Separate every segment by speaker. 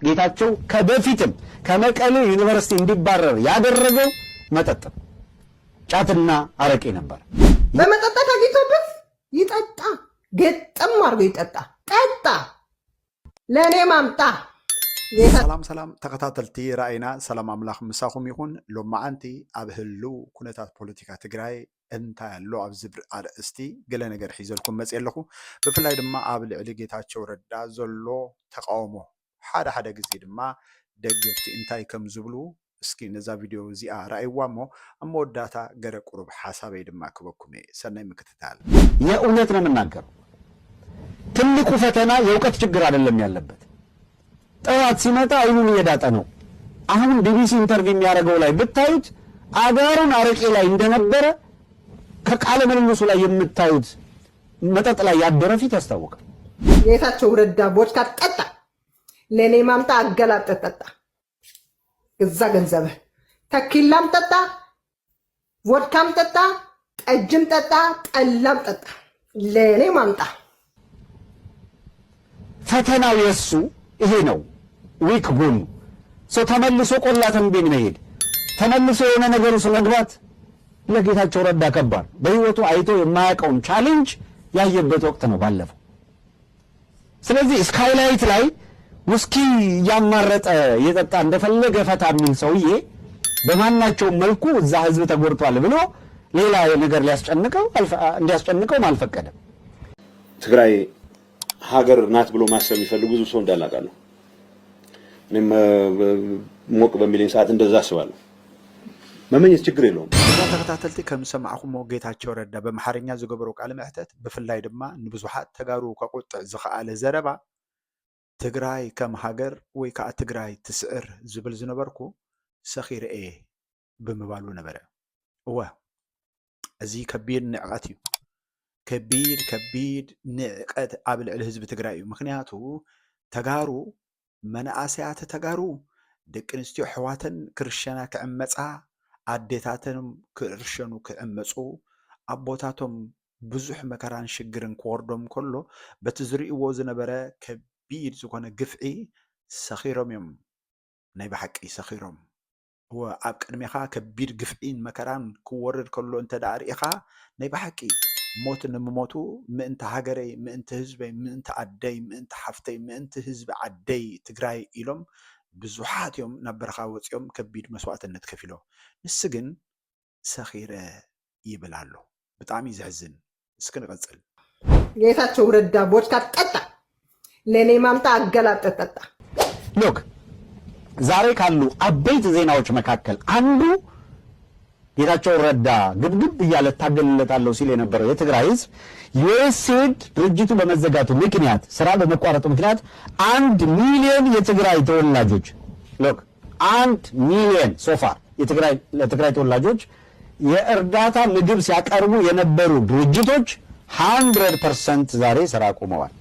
Speaker 1: ጌታቸው ከበፊትም ከመቀሌ ዩኒቨርሲቲ እንዲባረር ያደረገው መጠጥ ጫትና አረቄ ነበር።
Speaker 2: በመጠጣት አግኝቶበት ይጠጣ ገጠም አርጎ ይጠጣ ጠጣ ለኔ ማምጣ።
Speaker 3: ሰላም ተከታተልቲ ራእይና ሰላም አምላኽ ምሳኹም ይኹን። ሎማዓንቲ ኣብ ህሉ ኩነታት ፖለቲካ ትግራይ እንታይ ኣሎ ኣብ ዝብር ኣርእስቲ ገለ ነገር ሒዘልኩም መጽ ኣለኹ። ብፍላይ ድማ ኣብ ልዕሊ ጌታቸው ረዳ ዘሎ ተቃውሞ ሓደ ግዜ ድማ ደገፍቲ እንታይ ከም ዝብሉ እስኪ ነዛ ቪድዮ እዚኣ ራእይዋ እሞ ኣብ መወዳእታ ገረ ቁሩብ ሓሳበይ ድማ ክበኩም ሰናይ ምክትታል።
Speaker 1: የእውነት ነው የምናገረው። ትልቁ ፈተና የእውቀት ችግር አይደለም ያለበት። ጠዋት ሲመጣ አይኑን እየዳጠ ነው። አሁን ቢቢሲ ኢንተርቪው የሚያደርገው ላይ ብታዩት አጋሩን አረቄ ላይ እንደነበረ ከቃለ መልሱ ላይ የምታዩት መጠጥ ላይ ያደረ ፊት ያስታውቃል።
Speaker 2: ጌታቸው ረዳ ቦድካ ጠጣ ለኔ ማምጣ አገላጥ ጠጣ እዛ ገንዘብ ተኪላም ጠጣ ወድካም ጠጣ ጠጅም ጠጣ ጠላም ጠጣ ለኔ ማምጣ። ፈተናው የሱ ይሄ ነው። ዊክ ጎኑ ሰው ተመልሶ ቆላ ተንቤን መሄድ ተመልሶ የሆነ ነገር ውስጥ መግባት ለጌታቸው ረዳ ከባድ በህይወቱ አይቶ የማያውቀውን ቻሌንጅ ያየበት ወቅት ነው ባለፈው። ስለዚህ ስካይላይት ላይ ውስኪ ያማረጠ የጠጣ እንደፈለገ ፈታ የሚል ሰውዬ በማናቸው መልኩ እዛ ህዝብ ተጎድቷል ብሎ ሌላ ነገር እንዲያስጨንቀው አልፈቀደም።
Speaker 4: ትግራይ ሀገር ናት ብሎ ማሰብ የሚፈልጉ ብዙ ሰው እንዳላቃለሁ። እኔም ሞቅ በሚለኝ ሰዓት እንደዛ አስባለሁ። መመኘት ችግር የለውም።
Speaker 3: ተከታተልቲ ከም ሰማዕኹም ጌታቸው ረዳ በመሓርኛ ዝገበረው ቃለ መሕተት ብፍላይ ድማ ንብዙሓት ተጋሩ ከቁጥዕ ዝኸኣለ ዘረባ ትግራይ ከም ሃገር ወይ ከዓ ትግራይ ትስዕር ዝብል ዝነበርኩ ሰኺረ ብምባሉ ነበረ። እዚ ከቢድ ንዕቀት እዩ። ከቢድ ንዕቀት ኣብ ልዕሊ ህዝቢ ትግራይ እዩ። ምክንያቱ ተጋሩ መናእሰያት ተጋሩ ደቂ ኣንስትዮ ኣሕዋተን ክርስቲያና ክዕመፃ ኣዴታተን ክርሸኑ ክዕመፁ ኣቦታቶም ብዙሕ መከራን ሽግርን ክወርዶም ከሎ በቲ ዝርእይዎ ዝነበረ ከቢድ ዝኾነ ግፍዒ ሰኺሮም እዮም። ናይ ብሓቂ ሰኺሮም ኣብ ቅድሚኻ ከቢድ ግፍዒን መከራን ክወርድ ከሎ እንተዳ ርኢኻ ናይ ብሓቂ ሞት ንምሞቱ ምእንቲ ሃገረይ ምእንቲ ህዝበይ ምእንቲ ኣደይ ምእንቲ ሓፍተይ ምእንቲ ህዝቢ ዓደይ ትግራይ ኢሎም ብዙሓት እዮም ናብ በረኻ ወፂኦም ከቢድ መስዋዕትነት ከፊሎም ንስ ግን ሰኺረ ይብል ኣሎ። ብጣዕሚ ዘሕዝን። እስኪ ንቀጽል።
Speaker 2: ጌታቸው ረዳ ቦድካ ጠጣ ለኔ ማምጣ አገላጥ ጠጣ።
Speaker 1: ሎክ ዛሬ ካሉ አበይት ዜናዎች መካከል አንዱ ጌታቸው ረዳ ግብግብ እያለ ታገልለታለሁ ሲል የነበረው የትግራይ ህዝብ ዩኤስኤድ ድርጅቱ በመዘጋቱ ምክንያት ስራ በመቋረጡ ምክንያት 1 ሚሊዮን የትግራይ ተወላጆች ሎክ 1 ሚሊዮን ሶፋር ለትግራይ ተወላጆች የእርዳታ ምግብ ሲያቀርቡ የነበሩ ድርጅቶች 100% ዛሬ ስራ ቆመዋል።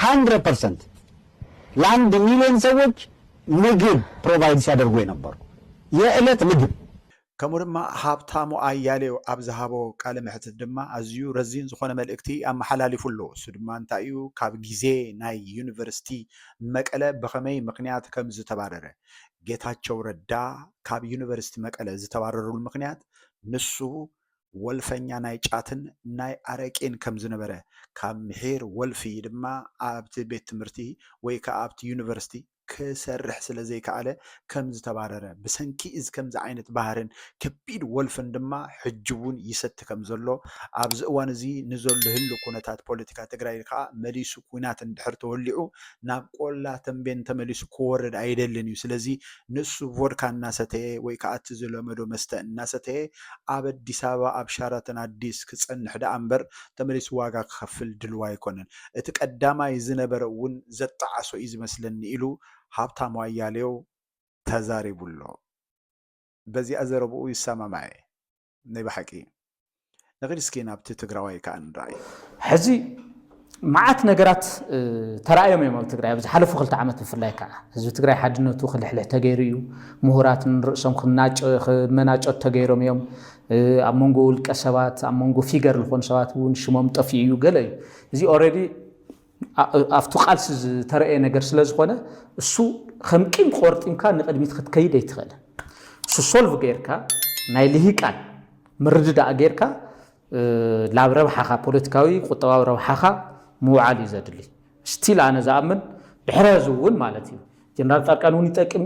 Speaker 1: 100% ለ1 ሚሊዮን ሰዎች ምግብ ፕሮቫይድ ሲያደርጉ የነበሩ የዕለት ምግብ
Speaker 3: ከምኡ ድማ ሃብታሙ ኣያሌው ኣብ ዝሃቦ ቃለ መሕተት ድማ ኣዝዩ ረዚን ዝኾነ መልእክቲ ኣመሓላሊፉ ኣሎ። እሱ ድማ እንታይ እዩ ካብ ግዜ ናይ ዩኒቨርሲቲ መቀለ ብኸመይ ምክንያት ከም ዝተባረረ ጌታቸው ረዳ ካብ ዩኒቨርሲቲ መቀለ ዝተባረረሉ ምክንያት ንሱ ወልፈኛ ናይ ጫትን ናይ አረቄን ከም ዝነበረ ካብ ምሄር ወልፊ ድማ ኣብቲ ቤት ትምህርቲ ወይ ከዓ ኣብቲ ዩኒቨርሲቲ ክሰርሕ ስለዘይከኣለ ከም ዝተባረረ ብሰንኪ እዚ ከምዚ ዓይነት ባህርን ከቢድ ወልፍን ድማ ሕጅውን ይሰቲ ከም ዘሎ ኣብዚ እዋን እዚ ንዘሎ ህሉ ኩነታት ፖለቲካ ትግራይ ከዓ መሊሱ ኩናት እንድሕር ተወሊዑ ናብ ቆላ ተንቤን ተመሊሱ ክወርድ አይደልን እዩ። ስለዚ ንሱ ቮድካ እናሰተየ ወይ ከዓ እቲ ዝለመዶ መስተ እናሰተየ ኣብ አዲስ አበባ ኣብ ሻራተን አዲስ ክጸንሕ ዳ እምበር ተመሊሱ ዋጋ ክኸፍል ድልዋ ኣይኮነን። እቲ ቀዳማይ ዝነበረ እውን ዘጣዓሶ እዩ ዝመስለኒ ኢሉ ሃብታሙ ኣያሌው ተዛሪቡሎ። በዚኣ ዘረብኡ ይሰማማዕ ናይ ብሓቂ ንኽድ እስኪ ናብቲ ትግራዋይ ከዓ ንረኣይ።
Speaker 5: ሕዚ መዓት ነገራት ተራእዮም እዮም ኣብ ትግራይ ኣብ ዝሓለፉ 2 ዓመት ብፍላይ ከዓ ህዝቢ ትግራይ ሓድነቱ ክልሕልሕ ተገይሩ እዩ። ምሁራት ንርእሶም ክመናጨት ተገይሮም እዮም። ኣብ መንጎ ውልቀ ሰባት ኣብ መንጎ ፊገር ዝኾኑ ሰባት እውን ሽሞም ጠፊኡ እዩ ገለ እዩ። እዚ ኦልሬዲ أفتو قالس ترى نجار سلازخونة السو خمكين قرطين كان نقدميت خد كيد يتخل السو سولف غيركا نايليه كان مردد غيركا لابرب حخا بوليتيكاوي قطباو رب حخا مو عالي زادلي ستيل أنا زامن بحرازون مالتي جنرال تاركانون يتقم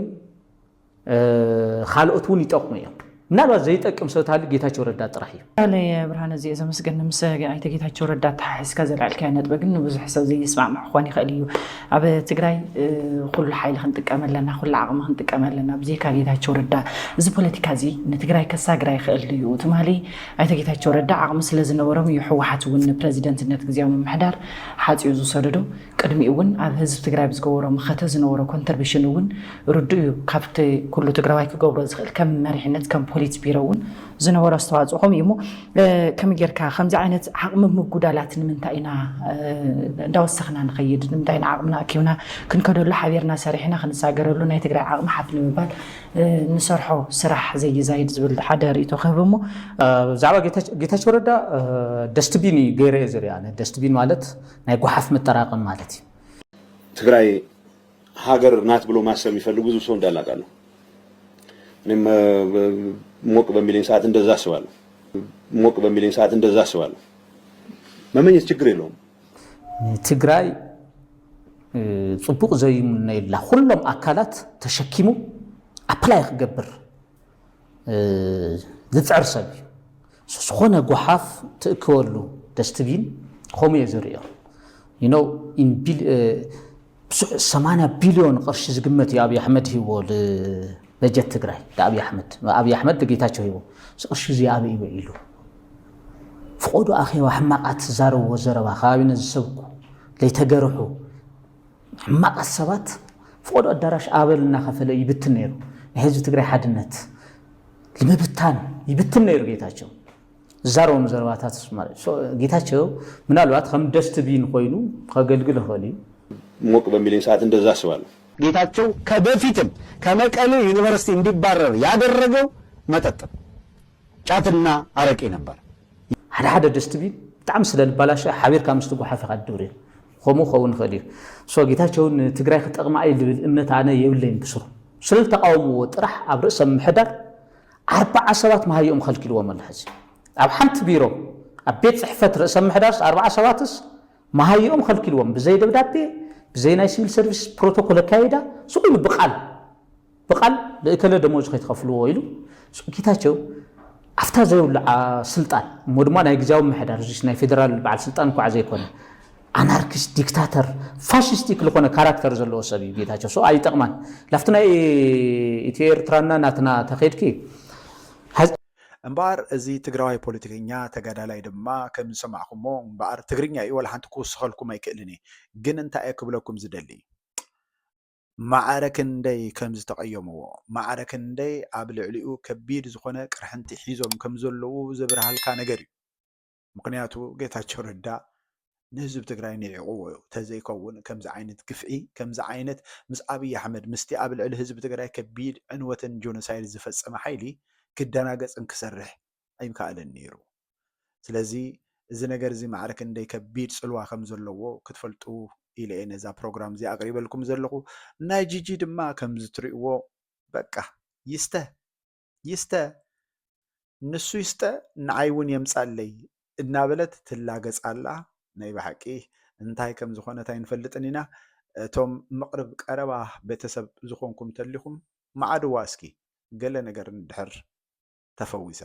Speaker 5: خالقتون يتقميا ምናልባት ዘይጠቅም ሰው ታል ጌታቸው ረዳ ጥራህ
Speaker 6: አለ የብርሃነ ዘይ ዘመስገን ምሰገ አይተ ጌታቸው ረዳ ተሐስካ ዘላልካ ነጥበግን ብዙ ሐሳብ ዘይስማዕ ማخوان ይኸል እዩ አበ ትግራይ ኩሉ ኃይል ክንጥቀመለና ኩሉ ዓቅም ክንጥቀመለና በዚካ ጌታቸው ረዳ እዚ ፖለቲካ እዚ ንትግራይ ከሳግራ ይኸል እዩ ትማሊ አይተ ጌታቸው ረዳ ዓቅም ስለዝነበሮም ይሕወሓት ውን ፕሬዚደንትነት ግዚያዊ ምሕዳር ሓጺኡ ዝሰደዶ ቅድሚውን ኣብ ህዝብ ትግራይ ዝገበሮም ኸተ ዝነበሮ ኮንትሪቢሽን ውን ርዱ ካብቲ ኩሉ ትግራዋይ ክገብሮ ዝኽእል ከም መሪሕነት ከም ፖሊስ ቢሮውን ዝነበሮ አስተዋጽኦም ይሞ ከም ጌርካ ከምዚ ዓይነት ዓቅም ምጉዳላት ንምንታይና እንዳወሰኽና ንኸይድ ንምንታይና ዓቅምና ኣኪብና ክንከደሉ ሓቢርና ሰሪሕና ክንሳገረሉ ናይ ትግራይ ዓቅም ሓፍ ንምባል ንሰርሖ ስራሕ ዘይዛይድ ዝብል ሓደ ርእይቶ ከብሞ ዛዕባ ጌታቸው ረዳ ደስትቢን ገይረ ዝርያነ ደስትቢን ማለት ናይ ጎሓፍ መጠራቀም ማለት እዩ
Speaker 4: ትግራይ ሀገር ናት ብሎ ማሰብ የሚፈልጉ ብዙ ሰው እንዳላቃለሁ እኔም ሞቅ በሚለኝ ሰዓት እንደዛ አስባለሁ ሞቅ በሚለኝ ሰዓት እንደዛ አስባለሁ መመኘት ችግር የለውም
Speaker 5: ትግራይ ጽቡቅ ዘይሙና ይላ ሁሉም አካላት ተሸኪሙ አፕላይ ክገብር ዝጽርሰብ ዝኾነ ጎሓፍ ትእክወሉ ደስትቢን ሆሞ የዝርዮ you know in 80 ቢሊዮን ቅርሺ ዝግመት የአብይ አህመድ ሂወል በጀት ትግራይ አብይ አህመድ ደጌታቸው ሂወ ቅርሺ ዚያበይ ይሉ ፍቆዶ አኺዋ ሕማቃት ዛረው ወዘረባ ኻቢነ ዝሰብኩ ለይተገርሑ ሕማቃት ሰባት ፍቆዶ አዳራሽ አበልና ከፈለ ይብትን ነይሩ ህዝብ ትግራይ ሓድነት ለመብታን ይብትን ነይሩ ጌታቸው ዛረው ዘረባታት ማለት ጌታቸው ምናልባት ከም ደስትቢን ኮይኑ ከገልግል ሆሊ
Speaker 4: ሞቅ በሚለኝ ሰዓት እንደዛ አስባለሁ
Speaker 2: ጌታቸው ከበፊትም ከመቀሌ ዩኒቨርሲቲ እንዲባረር ያደረገው መጠጥ ጫትና አረቄ ነበር
Speaker 5: ሓደ ደስትቢን በጣም ስለልባላሽ ሓቢር ካምስት ጎሓፍ ይቀድብር ሆሞ ኸውን ኸሊ ሶ ጌታቸውን ትግራይ ክጠቅማ ይልብል እምነት አነ የብለኝ ብስሩ ስለ ተቃውሞ ጥራሕ ኣብ ርእሰ ምሕዳር 40 ሰባት ማህዮም ከልክልዎም አልሐዚ ኣብ ሓንቲ ቢሮ ኣብ ቤት ጽሕፈት ርእሰ ምሕዳር 40 ሰባትስ ማህዮም ከልክልዎም ብዘይ ደብዳቤ بزي ناي سيفل سيرفيس بروتوكول كايدا سوق بقال لكل دموز كيتخفلوا ويلو ጌታቸው አፍታ ዘይውላ ስልጣን ሞድማ ናይ ግዛው ምሕዳር ዚስ ናይ ፌደራል ባዓል ስልጣን ኳ ዘይኮነ አናርኪስት ዲክታተር ፋሺስቲክ ለኮነ ካራክተር ዘለዎ ሰብ ጌታቸው ሶ አይጠቅማን ላፍትና ኢትዮ ኤርትራና ናትና ተኸድኪ
Speaker 3: እምባር እዚ ትግራዋይ ፖለቲከኛ ተጋዳላይ ድማ ከም ሰማዕኩሞ እምባር ትግርኛ እዩ ወላ ሓንቲ ክውስኸልኩም ኣይክእልኒ ግን እንታይ ክብለኩም ዝደሊ ማዕረክንደይ ከም ዝተቀየምዎ ማዕረክንደይ ኣብ ልዕሊኡ ከቢድ ዝኾነ ቅርሕንቲ ሒዞም ከም ዘለዉ ዝብርሃልካ ነገር እዩ ምክንያቱ ጌታቸው ረዳ ንህዝብ ትግራይ ንዕቁዎ ተዘይከውን ከምዚ ዓይነት ግፍዒ ከምዚ ዓይነት ምስ አብይ አሕመድ ምስቲ ኣብ ልዕሊ ህዝብ ትግራይ ከቢድ ዕንወትን ጆኖሳይድ ዝፈጸመ ሓይሊ ክደናገጽን ክሰርሕ ኣይምካኣለን ነይሩ ስለዚ እዚ ነገር እዚ ማዕረክ እንደይ ከቢድ ጽልዋ ከም ዘለዎ ክትፈልጡ ኢለ ነዛ ፕሮግራም እዚ አቅሪበልኩም ዘለኹ ናይ ጂጂ ድማ ከም ዝትሪእዎ በቃ ይስተ ንሱ ይስተ ንዓይውን የምጻለይ እናበለት ትላገጻላ ናይ ባሕቂ እንታይ ከም ዝኾነ ታይንፈልጥን ኢና እቶም መቅረብ ቀረባ ቤተሰብ ዝኾንኩም ተሊኹም ማዓድዋ እስኪ ገለ ነገር እንድሕር ተፈዊሳ